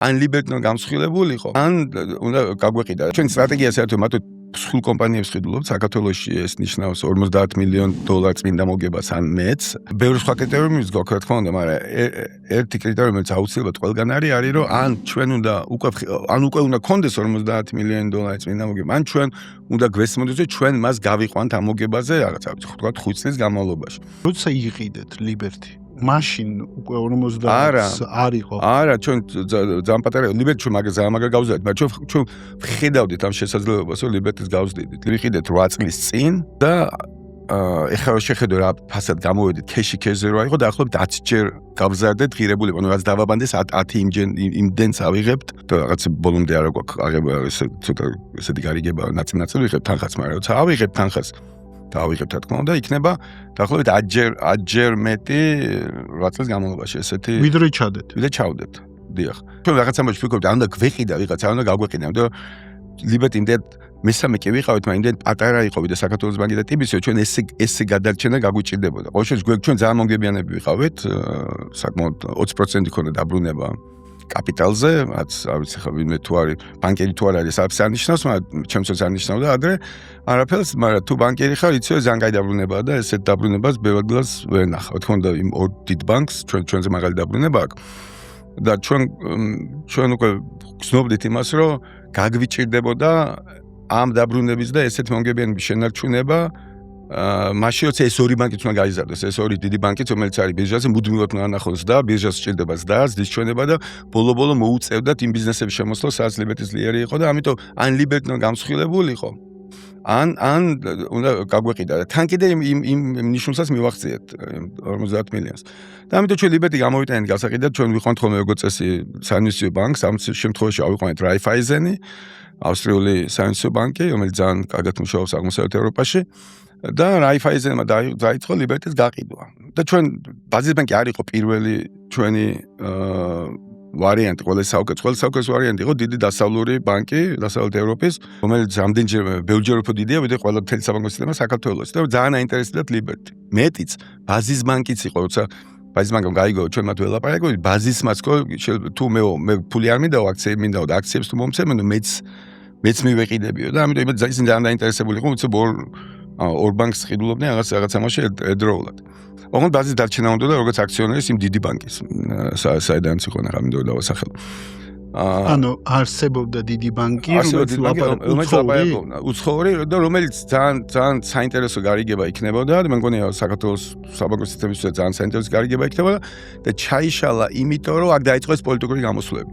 ან ლიბერტი გამსხვილებულიყო, ან უნდა გაგვეყიდა. ჩვენ სტრატეგია საერთოდ მათო სულ კომპანიებს ვხედულობთ, საქართველოში ეს ნიშნავს $50 მილიონ წმინდა მოგებას ან მეც. ბევრი სხვა კრიტერიუმიც გვაქვს, რა თქმა უნდა, მაგრამ ერთი კრიტერიუმიც აუცილებლად ყველგან არის, რომ ან ჩვენ უნდა უკვე უნდა გქონდეს $50 მილიონ წმინდა მოგება, ან ჩვენ უნდა გვესმოდეს, რომ ჩვენ მას გავიყვანთ ამ მოგებაზე რაღაცა, ვთქვათ 5 წლის განმავლობაში. როცა იყიდეთ ლიბერტი მაშინ უკვე 50 არისო. არა, ჩვენ ძალიან პატარა ლიბერტი ჩვენ ძალიან მაგარ გავზადეთ, მაგრამ ჩვენ ვხედავდით ამ შესაძლებლობას, რომ ლიბერტის გავზდიდით. ვიყიდეთ 8 წლის წინ და ეხლა რომ შეხედო რა ფასად გამოვედით, ქეში-ქეშზე რა იყო, დაახლოებით 10 ჯერ გავზარდეთ ღირებული, ანუ რაც დავაბანდეს 10 იმდენს ავიღებთ და რაღაც ბოლომდე არა გვაქვს აღება ცოტა ესეთი გარიგება ნაწილ-ნაწილ ვიღებთ თანხას, მაგრამ როცა ავიღებთ თანხას დავიღებთ, რა თქმა უნდა, იქნება დაახლოებით 10 ჯერ მეტი 8 წლის განმავლობაში ესეთი ვიდრე ჩადეთ. ვიდრე ჩავდეთ. დიახ. ჩვენ რაღაც ამბავში ვფიქრობთ, უნდა გვეყიდა ვიღაცა, უნდა გაგვეყიდა, იმიტომ რომ ლიბერტი იმდენ მესამე კი ვიყავით, მაგრამ იმდენ პატარა იყო ვიდრე საქართველოს ბანკი და ტიბისი, ჩვენ ესე გადარჩენა გაგვიჭირდებოდა. ყოველ შემთხვევაში ჩვენ ძალიან მომგებიანები ვიყავით, საკმაოდ 20% ქონდა დაბრუნება კაპიტალზე, რაც არ ვიცი ხა ვინმე თუ არის ბანკერი თუ არ არის, არაფერს არ ნიშნავს, მაგრამ ჩემსაც არ ნიშნავდა ადრე არაფერს, მაგრამ თუ ბანკერი ხარ, იცი ძალიან კაი დაბრუნებაა და ესეთ დაბრუნებას ბევრ ადგილას ვერ ნახავ. თქო და იმ ორ დიდ ბანკს ჩვენზე მაგალი დაბრუნება აქვს. და ჩვენ უკვე გრძნობდით იმას, რომ გაგვიჭირდებოდა ამ დაბრუნების და ესეთ მომგებიანების შენარჩუნება მაშინ როცა ეს ორი ბანკიც უნდა გაიზარდოს, ეს ორი დიდი ბანკიც, რომელიც არის ბირჟაზე, მუდმივად უნდა ნახოს და ბირჟას სჭირდება ზრდის ჩვენება და ბოლო-ბოლო მოუწევდათ იმ ბიზნესების შემოსვლას, სადაც ლიბერტი ძლიერი იყო და ამიტომ ან ლიბერტი გამსხვილებულიყო, ან უნდა გაგვეყიდა. თან კიდე იმ ნიშნულსაც მივახციეთ 50 მილიონს. და ამიტომ ჩვენ ლიბერტი გამოვიტანეთ გასაყიდად, ჩვენ ვიყვანთ ხოლმე როგორც წესი საინვესტიციო ბანკს, ამ შემთხვევაში ავიყვანეთ რაიფაიზენი, ავსტრიული საინვესტიციო ბანკი, რომელიც ძალიან კარგად მუშაობს აღმოსავლეთ ევროპაში. და რაიფაიზენმა დაიწყო ლიბერტის გაყიდვა. და ჩვენ ბაზის ბანკი არ იყო პირველი ჩვენი ვარიანტი, ყველა საუკეთესო ვარიანტი იყო დიდი დასავლური ბანკი, დასავლეთ ევროპის, რომელიც ამდენჯერმე ბევრჯერ უფრო დიდია, ვიდრე ყველა მთელი საბანკო სისტემა საქართველოში. და ძალიან აინტერესებდათ ლიბერტი. მეტიც ბაზის ბანკიც იყო, როცა ბაზის ბანკამ გაიგო, ჩვენ მათ ველაპარაკობთ, ბაზისმაც თუ მე ფული არ მინდაო, აქციები მინდაო და აქციებს თუ მომცემენ, მეც მივეყიდებიო და ამიტომ ისინი ძალიან დაინტერესებული იყო, უცებ ორ ბანკს ყიდულობდნენ რაღაც ამაში ერთდროულად. ოღონდ ბაზის დარჩენა უნდა და როგორც აქციონერის იმ დიდი ბანკის საიდანაც იყო რა მინდოდა დავასახელო. ანუ არსებობდა დიდი ბანკი, უცხოური და რომელიც ძალიან საინტერესო გარიგება იქნებოდა და მე მგონი საქართველოს საბანკო სისტემისთვის ძალიან საინტერესო გარიგება იქნებოდა და ჩაიშალა იმიტომ რომ აქ დაიწყო ეს პოლიტიკური გამოსვლები.